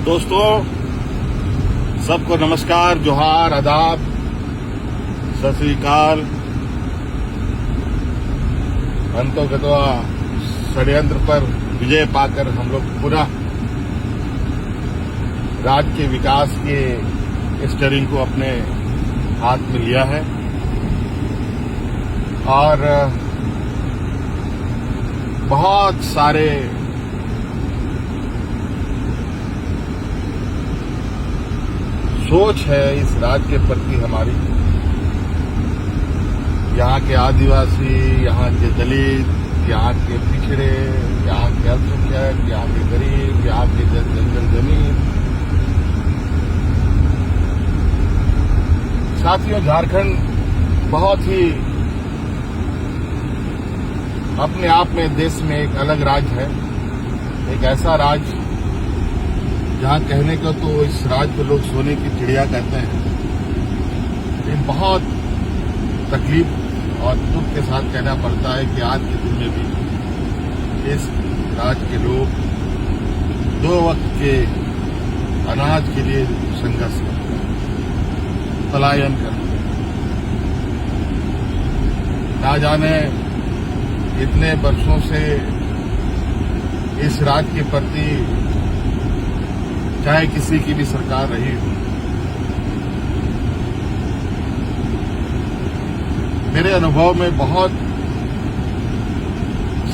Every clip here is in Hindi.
दोस्तों, सबको नमस्कार, जोहार, आदाब, सत श्री अकाल। अंतोगतवा षड्यंत्र पर विजय पाकर हम लोग पुनः राज्य के विकास के स्टीयरिंग को अपने हाथ में लिया है और बहुत सारे सोच है इस राज्य के प्रति हमारी। यहाँ के आदिवासी, यहाँ के दलित, यहाँ के पिछड़े, यहाँ के अल्पसंख्यक, यहाँ के गरीब, यहाँ के जंगल जमीन। साथियों, झारखंड बहुत ही अपने आप में देश में एक अलग राज्य है। एक ऐसा राज्य जहां कहने को तो इस राज्य को लोग सोने की चिड़िया कहते हैं, लेकिन बहुत तकलीफ और दुख के साथ कहना पड़ता है कि आज के दिन में भी इस राज्य के लोग 2 वक्त के अनाज के लिए संघर्ष करते हैं, पलायन करते हैं। ना जाने इतने वर्षों से इस राज्य के प्रति चाहे किसी की भी सरकार रही हो, मेरे अनुभव में बहुत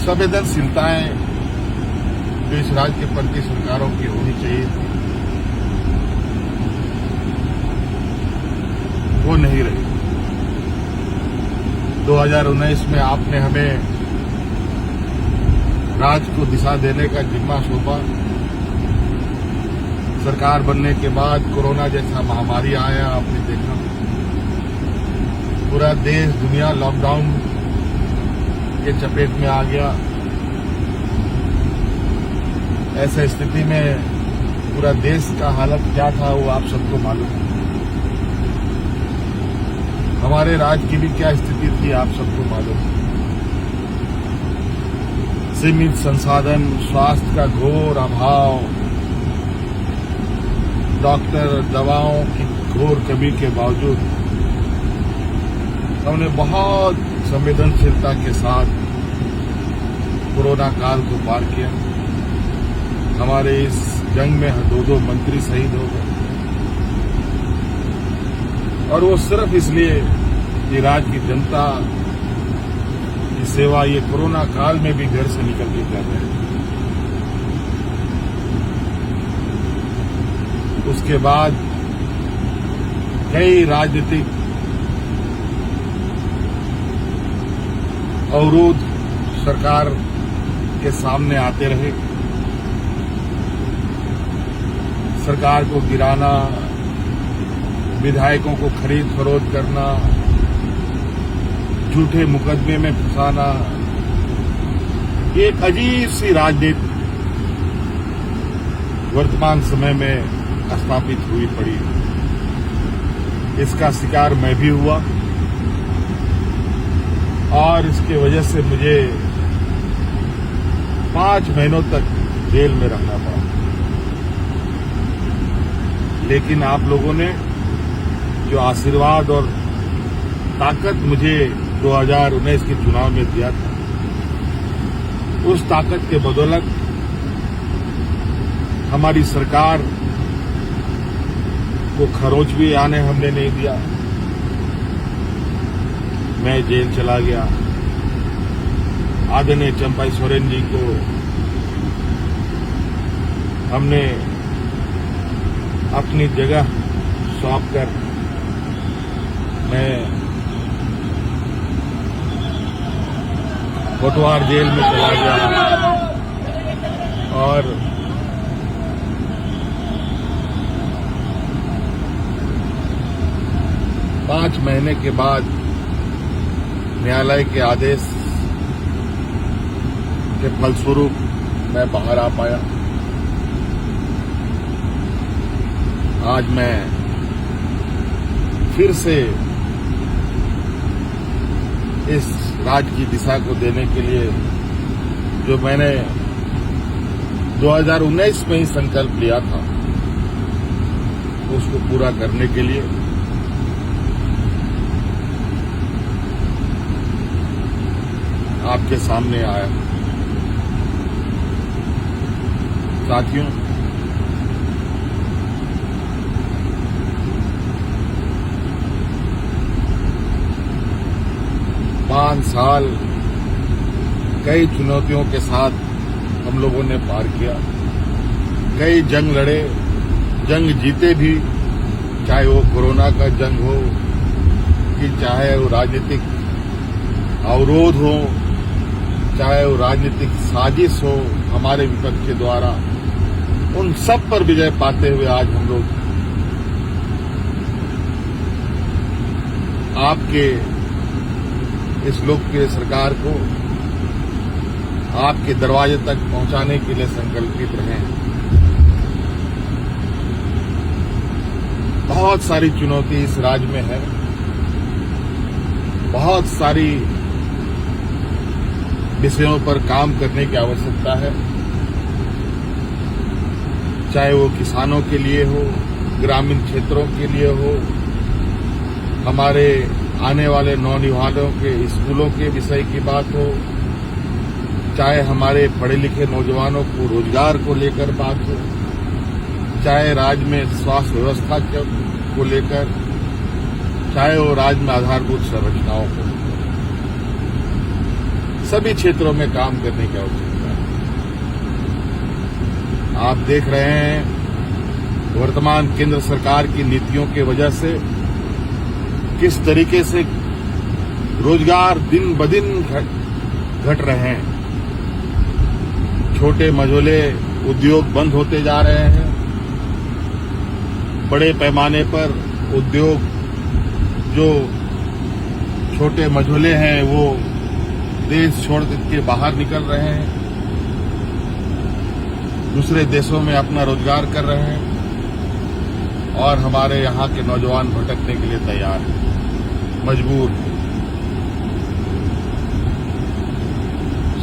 संवेदनशीलताएं जो इस राज्य के प्रति सरकारों की होनी चाहिए थी, वो नहीं रही। 2019 में आपने हमें राज्य को दिशा देने का जिम्मा सौंपा। सरकार बनने के बाद कोरोना जैसा महामारी आया, आपने देखा पूरा देश दुनिया लॉकडाउन के चपेट में आ गया। ऐसे स्थिति में पूरा देश का हालत क्या था वो आप सबको मालूम है। हमारे राज्य की भी क्या स्थिति थी आप सबको मालूम है। सीमित संसाधन, स्वास्थ्य का घोर अभाव, डॉक्टर, दवाओं की घोर कमी के बावजूद हमने बहुत संवेदनशीलता के साथ कोरोना काल को पार किया। हमारे इस जंग में 2 मंत्री शहीद हो गए और वो सिर्फ इसलिए कि राज्य की जनता की सेवा ये कोरोना काल में भी घर से निकल के कर रहे हैं। उसके बाद कई राजनीतिक अवरोध सरकार के सामने आते रहे। सरकार को गिराना, विधायकों को खरीद फरोख्त करना, झूठे मुकदमे में फंसाना, एक अजीब सी राजनीति वर्तमान समय में स्थापित हुई पड़ी। इसका शिकार मैं भी हुआ और इसके वजह से मुझे 5 महीनों तक जेल में रहना पड़ा। लेकिन आप लोगों ने जो आशीर्वाद और ताकत मुझे 2019 के चुनाव में दिया था, उस ताकत के बदौलत हमारी सरकार को खरोच भी आने हमने नहीं दिया। मैं जेल चला गया। आदरणीय चंपाई सोरेन जी को हमने अपनी जगह सौंपकर मैं कोटवार जेल में चला गया और पांच महीने के बाद न्यायालय के आदेश के फलस्वरूप मैं बाहर आ पाया। आज मैं फिर से इस राज्य की दिशा को देने के लिए जो मैंने 2019 में ही संकल्प लिया था, उसको पूरा करने के लिए आपके सामने आया। साथियों, पांच साल कई चुनौतियों के साथ हम लोगों ने पार किया, कई जंग लड़े, जंग जीते भी, चाहे वो कोरोना का जंग हो कि चाहे वो राजनीतिक अवरोध हो, चाहे वो राजनीतिक साजिश हो हमारे विपक्ष के द्वारा, उन सब पर विजय पाते हुए आज हम लोग आपके इस लोकप्रिय सरकार को आपके दरवाजे तक पहुंचाने के लिए संकल्पित रहे हैं। बहुत सारी चुनौती इस राज्य में है, बहुत सारी विषयों पर काम करने की आवश्यकता है, चाहे वो किसानों के लिए हो, ग्रामीण क्षेत्रों के लिए हो, हमारे आने वाले नौनिहालों के स्कूलों के विषय की बात हो, चाहे हमारे पढ़े लिखे नौजवानों को रोजगार को लेकर बात हो, चाहे राज्य में स्वास्थ्य व्यवस्था को लेकर, चाहे वो राज्य में आधारभूत संरचनाओं को, सभी क्षेत्रों में काम करने की आवश्यकता है। आप देख रहे हैं वर्तमान केंद्र सरकार की नीतियों की वजह से किस तरीके से रोजगार दिन ब दिन घट रहे हैं, छोटे मझोले उद्योग बंद होते जा रहे हैं, बड़े पैमाने पर उद्योग जो छोटे मझोले हैं वो देश छोड़ के बाहर निकल रहे हैं, दूसरे देशों में अपना रोजगार कर रहे हैं और हमारे यहाँ के नौजवान भटकने के लिए तैयार हैं, मजबूर हैं।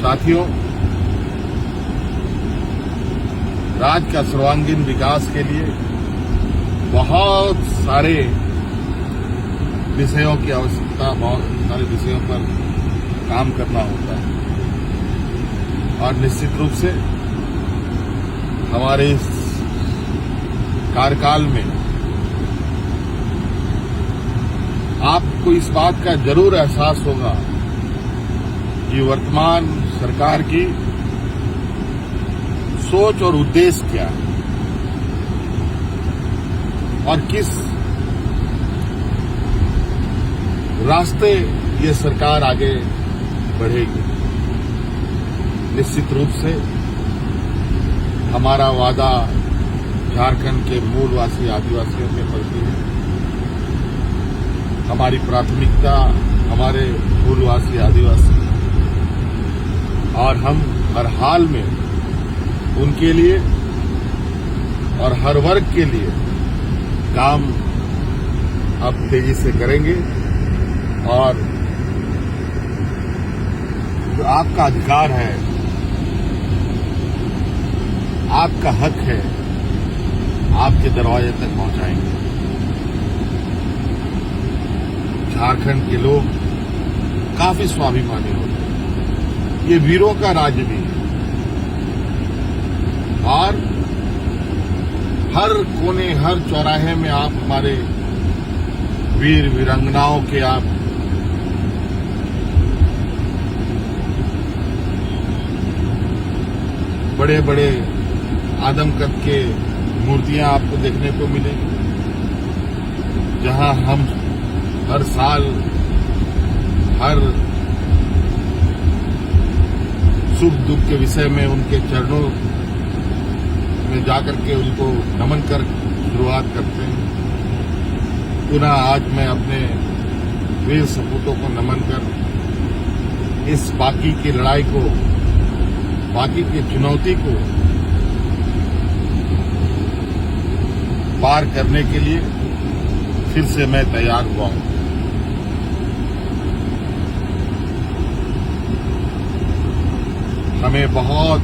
साथियों, राज्य का सर्वांगीण विकास के लिए बहुत सारे विषयों की आवश्यकता, बहुत सारे विषयों पर काम करना होता है और निश्चित रूप से हमारे इस कार्यकाल में आपको इस बात का जरूर एहसास होगा कि वर्तमान सरकार की सोच और उद्देश्य क्या है और किस रास्ते ये सरकार आगे बढ़ेगी। निश्चित रूप से हमारा वादा झारखंड के मूलवासी आदिवासियों के प्रति है, हमारी प्राथमिकता हमारे मूलवासी आदिवासी, और हम हर हाल में उनके लिए और हर वर्ग के लिए काम अब तेजी से करेंगे और जो आपका अधिकार है, आपका हक है, आपके दरवाजे तक पहुंचाएंगे। झारखंड के लोग काफी स्वाभिमानी होते हैं, ये वीरों का राज्य भी है और हर कोने हर चौराहे में आप हमारे वीर वीरांगनाओं के आप बड़े बड़े आदमकद के मूर्तियां आपको देखने को मिलेंगी, जहां हम हर साल हर सुख दुख के विषय में उनके चरणों में जाकर के उनको नमन कर शुरुआत करते हैं। पुनः आज मैं अपने वीर सपूतों को नमन कर इस बाकी की लड़ाई को, बाकी की चुनौती को पार करने के लिए फिर से मैं तैयार हुआ हूं। हमें बहुत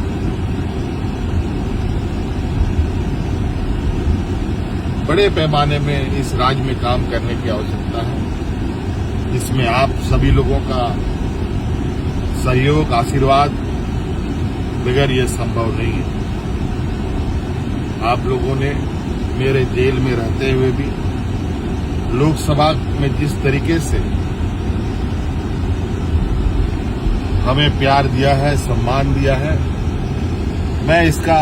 बड़े पैमाने में इस राज्य में काम करने की आवश्यकता है, जिसमें आप सभी लोगों का सहयोग, आशीर्वाद बगैर ये संभव नहीं है। आप लोगों ने मेरे जेल में रहते हुए भी लोकसभा में जिस तरीके से हमें प्यार दिया है, सम्मान दिया है, मैं इसका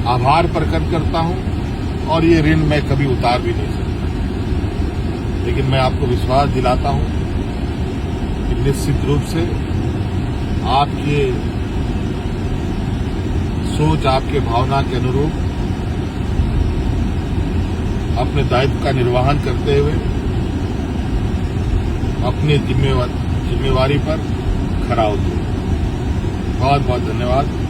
आभार प्रकट करता हूं और ये ऋण मैं कभी उतार भी नहीं सकता। लेकिन मैं आपको विश्वास दिलाता हूं कि निश्चित रूप से आपके सोच, आपके भावना के अनुरूप अपने दायित्व का निर्वहन करते हुए अपनी जिम्मेवारी पर खरा उतरूं। बहुत बहुत धन्यवाद।